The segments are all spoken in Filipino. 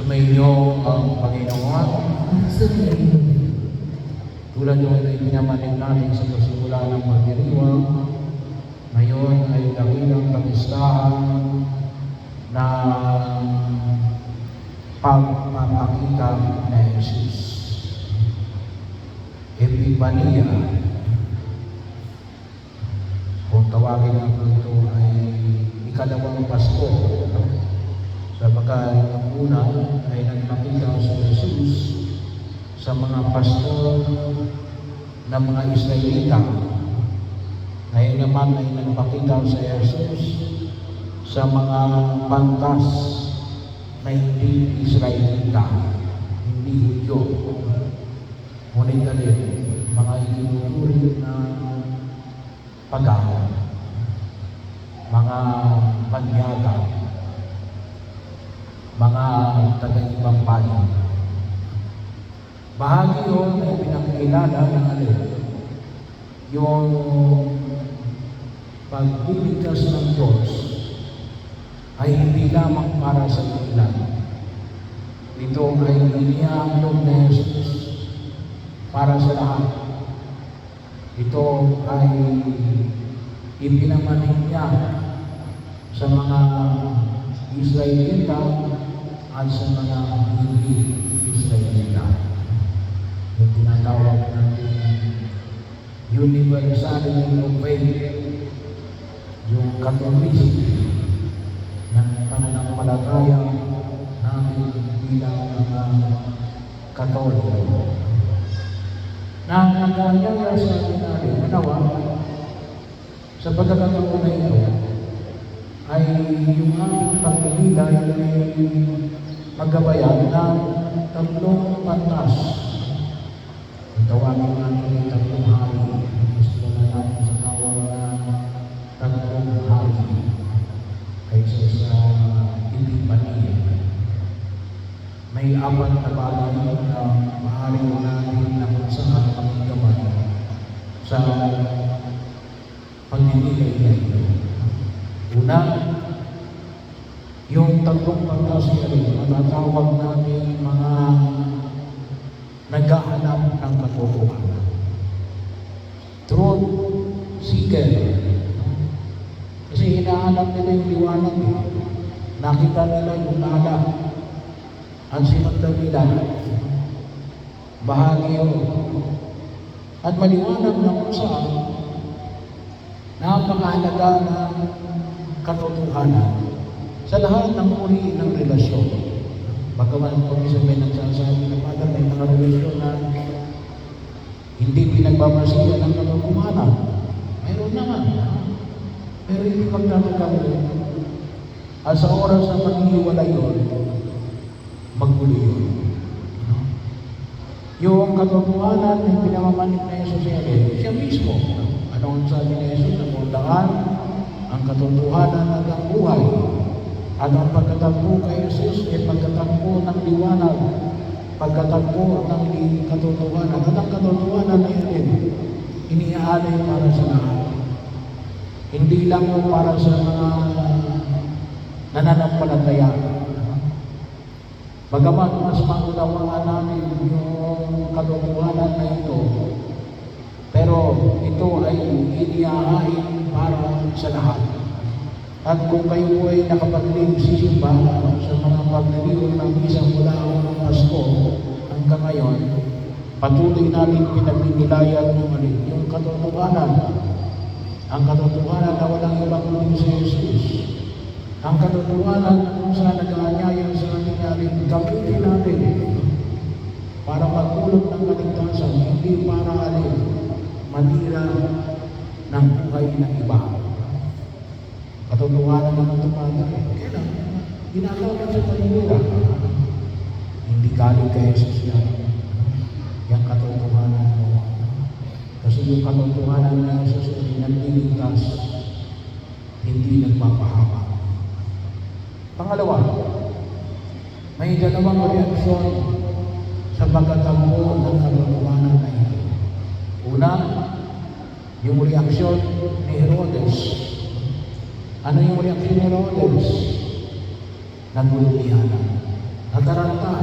Sumainyo ang Panginoon. Tulad yung pinamanin natin sa pasimula ng magdiriwang, ngayon ay dakilang kapistahan na pagpapakita na Jesus. Epipania. Kung tawagin natin ito ay ikalawang Pasko. Sapagkat ang una ay nagpakita sa Jesus sa mga pastor ng mga Israelita. Ngayon naman ay nagpakita sa Jesus sa mga pantas na hindi Israelita, hindi Hudyo. Ngunit din, mga itinuturi na pagano, mga panyaga, mga taga-ibang bayan. Bahagi yun ay pinakilala ng alin, yung pagbiligtas ng Diyos ay hindi lamang para sa ilan. Ito ay inihandog na Jesus para sa lahat. Ito ay ipinamanin niya sa mga Israelita at sa mga hindi Israelita. Yung tinatawag natin universality of faith, yung Catholicity ng pananampalataya namin bilang mga Katoliko. Na nagkakaya sa atin natin, manawa, sa pagkakataon na ito, ay yung aming pagpililay ay magabayan ng tatlong pantas. Ang tawagin natin ay tatlong hari. Gusto na natin sa tawag na tatlong hari kaysa sa Epipania. May apat na bagay na maaari natin na kung saan pagkaman sa pagdidilay na ito. Una, yung tatlong pantas na matatawag natin mga naghahanap ng katotohanan. Truth seeker. Kasi hinahanap nila yung liwanag. Nakita nila yung nala. Ang sinundan nila. Bahagi yun. At maliwanag na kung saan napakahalaga ng katotohanan sa lahat ng uri ng relasyon. Bagaman kung isa may nagsasabi na parang may mga relasyon na hindi pinagbabasihan ng katotohanan. Mayroon naman. Pero hindi magtatagawin. At sa oras na maghihiwalay yun, maggulo yun. Yung katotohanan na pinamamanik na Jesus siya mismo. Anong sabi ni Jesus? Namundahan ang katotohanan at ang buhay. At ang pagkatagpo kay Jesus ay pagkatagpo ng liwanag, pagkatagpo ng katotohanan. At ang katotohanan na yun, iniaalay para sa lahat. Hindi lang para sa mga nananampalataya. Bagamat mas maunawaan namin yung katotohanan na ito, pero ito ay inihahain para sa lahat. At kung kayo ay nakapagsisimba sa mga pagdiriwang ng isang mula ng Pasko hanggang ngayon, patuloy natin pinagbibilayan yung katotohanan. Ang katotohanan na walang ibang kundi si Jesus. Ang katotohanan na kung saan nag-aanyaya sa ating natin, gamitin natin para magpulot ng kaligtasan, hindi para manira ng buhay ng iba. Katotohanan na ng tumatay. Kailan? Ginagawa sa paninira. Hindi galing kay Jesus yan. Yung katotohanan mo. Kasi yung katotohanan na Jesus ay nagliligtas, hindi nagpapahama. Pangalawa, may dalawang reaksyon sa pagkatagpo ng katotohanan na ito. Una, yung reaksyon ni Herodes. Ano yung reaksyon ni Herodes? Nagulumihanan. nataranta,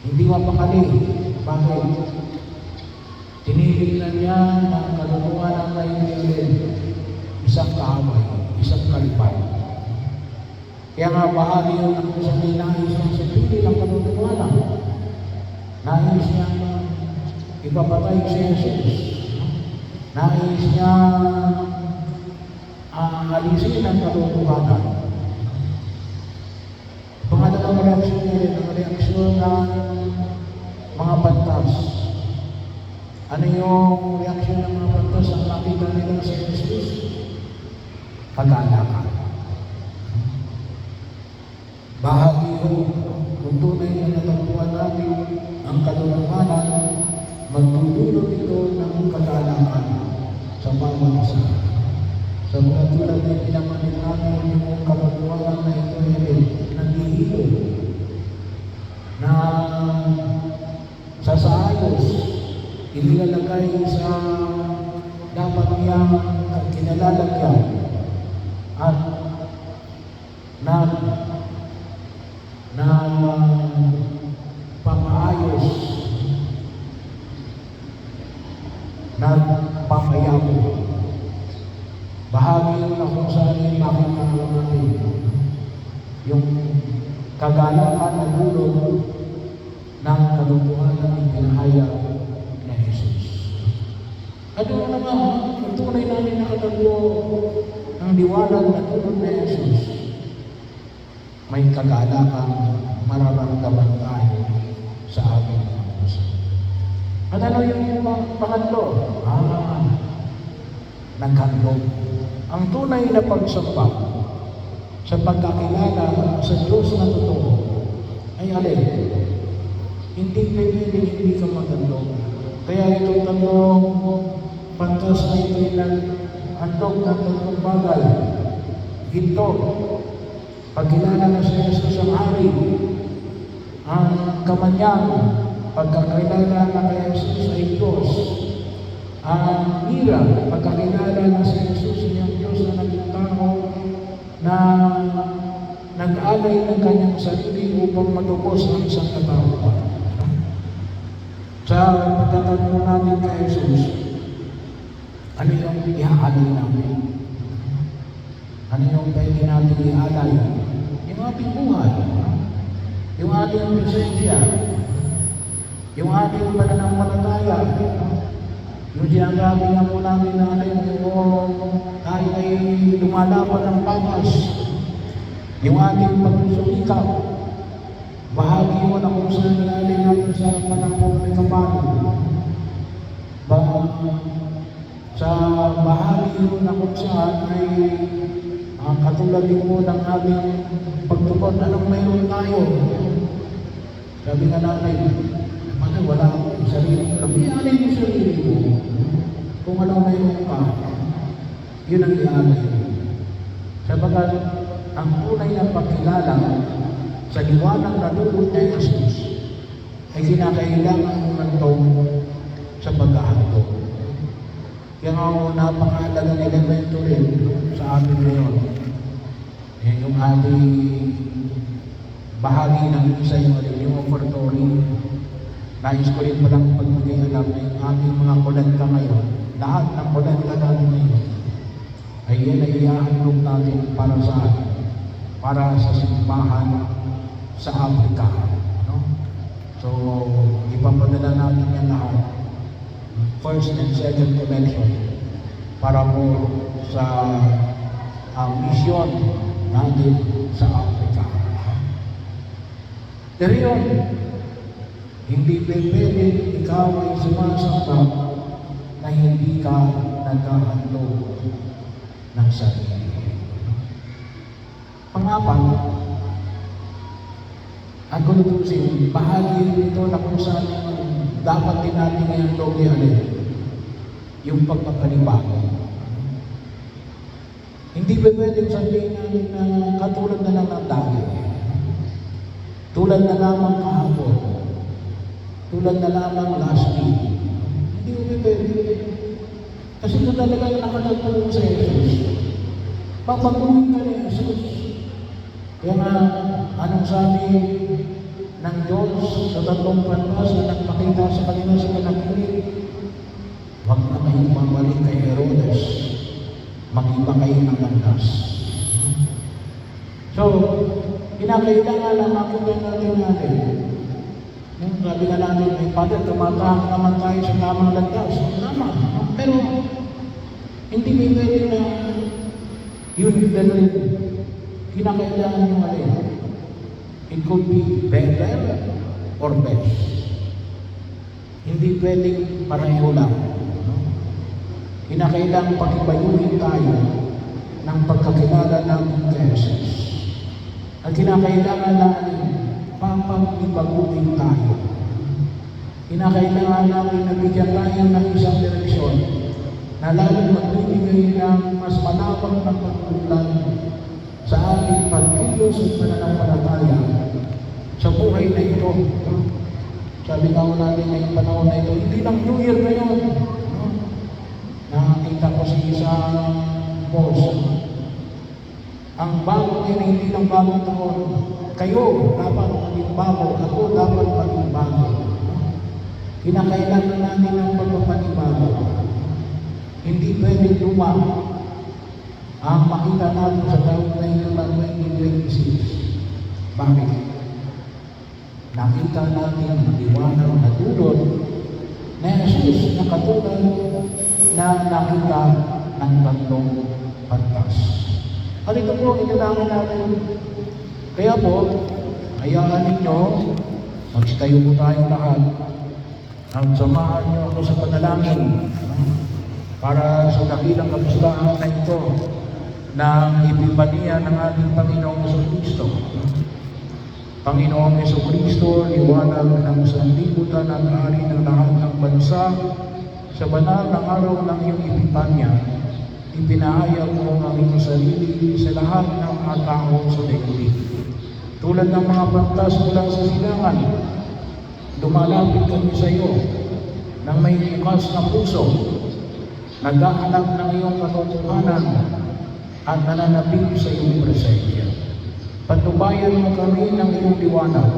hindi mapakali. Bakit? Tinignan niya na kaluluwa ng Kaibigan, isang kaaway, isang kalipay. Kaya nga bahagi yun ang isang nais niya sa pili ng kaluluwa na. Nais niya ipapatay si Jesus. Nais niya alisin ang kaluluwa. Pangalawang reaksyon niya rin, ang reaksyon ng mga bantas. Ano yung reaksyon ng mga bantas ang nakita nila sa Jesus? Kagalakan. Bahagi yun, kung tunay na natagpuan natin ang kaluluwanan, magdudulot ito ng kagalakan sa bawat isa. Sa mga tulad na pinamanin natin yung kaluluwanan na ito ay naghihilo na sasaayos, inilalagay sa dapat niyang kinalalagyan at na pamaayos na pamayamo. Bahagi yun na kung saan yung makikita natin yung kagalakan na gulo ng kaluluwa ng pinahayag na Jesus. At yun naman, ang tunay namin nakatagpo ng liwanag na tulog na Jesus, may kagalakan mararamdaman tayo sa ating mga puso. At ano yung pangatlo? Naghandog. Ang tunay na pagsamba sa pagkakilala sa Diyos na totoo ay alin? Hindi pwede hindi ka maghandog. Kaya itong tatlong pantas na ito ay naghandog ng tatlong bagay. Ginto, pagkilala na si Jesus ang hari, ang kamanyang, pagkakilala na kay Jesus ay Diyos, ang mira, pagkakilala na si Jesus ay ang Diyos na naging tao na nag-alay ng kanyang sarili upang matubos ang isang katauhan. Sa pagtatagpo namin kay Jesus, ano yung iaalay namin? Ano yung pwede natin ialay? Yung ating buhay, yung ating presensya, yung ating pananampalataya, yung ginagawa mo namin na tayo ay lumalaban ng patas, yung ating pagsusumikap, bahagi yun na kung saan nilalay natin sa panahon ng kabalo. Sa bahagi yun na kung saan ay katulad din mo ng ating pagtukod, anong mayroon tayo? Sabi nga natin, wala akong sarili ko. Ialay mo sarili mo. Kung anong mayroon ka, yun ang ialay. Sabagat, ang tunay na pagkilala sa liwanag na lulot ni Jesus ay kinakailangan mo nagtong sa paghahandog. Kaya nga napakahalaga ng elemento rin sa atin ngayon. Yung ating bahagi ng isa yung offertory. Nais ko rin palang pagbigay alam na yung ating mga kolekta ngayon, lahat ng kolekta natin ngayon, ay yan ay iahandog natin para sa atin, para sa simbahan sa Africa. No? So, ipapadala natin yan lahat, first and second collection, para po sa mission natin sa Africa. Pero yun, hindi pwede ikaw ay sumasamba na hindi ka naghahandog ng sarili. Pangapat, ang kulutusin, bahagi nito na kung saan dapat din natin ihandog yung pagpapanibago. Hindi pwede sabihin natin na katulad na lang ng dati. Tulad na lamang kahapon. Tulad na lamang last week. Hindi pwede. Kasi kung talaga nakatagpo sa Jesus, papaguhin ka ni Jesus. Kaya nga, anong sabi ng Diyos sa tatlong pantas na nagpakita sa kanila sa panaginip? Huwag na kayong babalik kay Herodes. Mag-iba kayo ng landas. So, kinakailangan lang makita natin. Sabi nga natin, may Father, tumatahak naman tayo sa tamang landas. Tama. Pero, hindi may pwede na yun ganun. Kinakailangan yung alin. It could be better or best. Hindi pwedeng pareho lang. Kinakailangan pag-ibayuhin tayo ng pagkakilala natin kay Jesus. At kinakailangan natin papag-ibaguhin tayo. Kinakailangan natin nabigyan tayo ng isang direksyon na lalong magbibigay ng mas malawak na pagkukulan sa ating pagkilos at pananampalataya sa buhay na ito. Sabi nga ko natin ngayong panahon na ito, hindi lang New Year ngayon. Nakakita ko sa isang post. Ang bago ay hindi lang bagong taon. Kayo dapat maging bago, ako dapat maging bago. Kinakailangan natin ng pagpapanibago. Hindi pwedeng luma ang makita natin sa taon na ito ng 2026. Bakit? Nakita natin ang liwanag na dulot na Jesus na katulad na nakita ng tatlong pantas. At ito po, inalangin natin. Kaya po, hayaan ninyo, magsitayo po tayong lahat. At samahan niyo ako sa panalangin para sa dakilang kapistahan na ito ng ipipaniya ng ating Panginoong Jesucristo. Panginoong Jesucristo, liwanag ng sanlibutan at ari ng lahat ng bansa, sa banal na araw ng iyong ipipanya, ipinahayag mo ang iyong sarili sa lahat ng mga tao sa daigdig. Tulad ng mga pantas mula sa silangan, lumalapit kami sa iyo ng may bukas na puso, naghahanap ng iyong katotohanan at nananabik sa iyong presensya. Patnubayan mo kami ng iyong liwanag,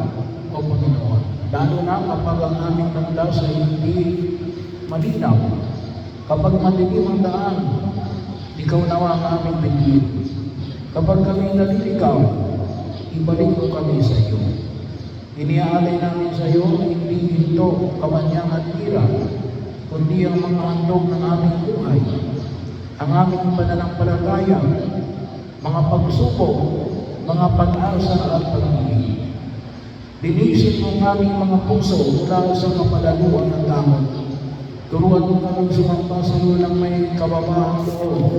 O Panginoon, lalo na kapag ang aming landas ay hindi malinaw. Kapag madilim ang daan, ikaw nawa ang aming bigyan. Kapag kami naliligaw, ibalik mo kami sa iyo. Iniaalay namin sa iyo hindi ginto, kawanyang at tira, kundi ang mga handog ng aming buhay, ang aming pananampalataya, mga pagsubok, mga pag-asa at pag-ibig. Linisin mo ang aming mga puso mula sa kapalaluan ng takot. Turuan mo kami sumampa sa iyo ng may kababahang loob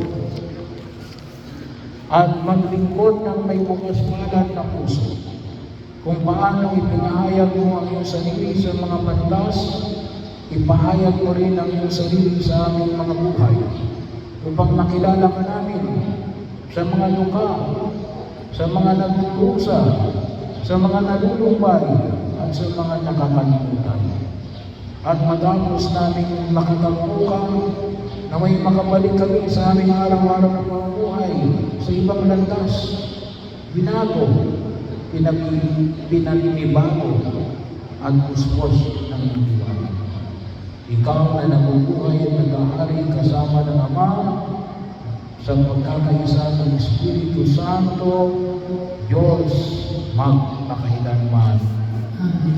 at maglingkod ng may bukas palad na puso. Kung paano ipinahayag mo ang iyong sarili sa mga pantas, ipahayag mo rin ang iyong sarili sa aming mga buhay upang makilala ka namin sa mga luka, sa mga nagdurusa, sa mga nalulumbay, at sa mga nakakalimutan. At matapos namin makatampukan na may makabalik kami sa aming araw-araw na pamumuhay sa ibang landas, binago, pinalinibago, at puspos ng liwanag. Ikaw na nabubuhay at nag-ahari kasama ng Ama sa pagkakaisa ng Espiritu Santo, Diyos magpakailanman. Amen.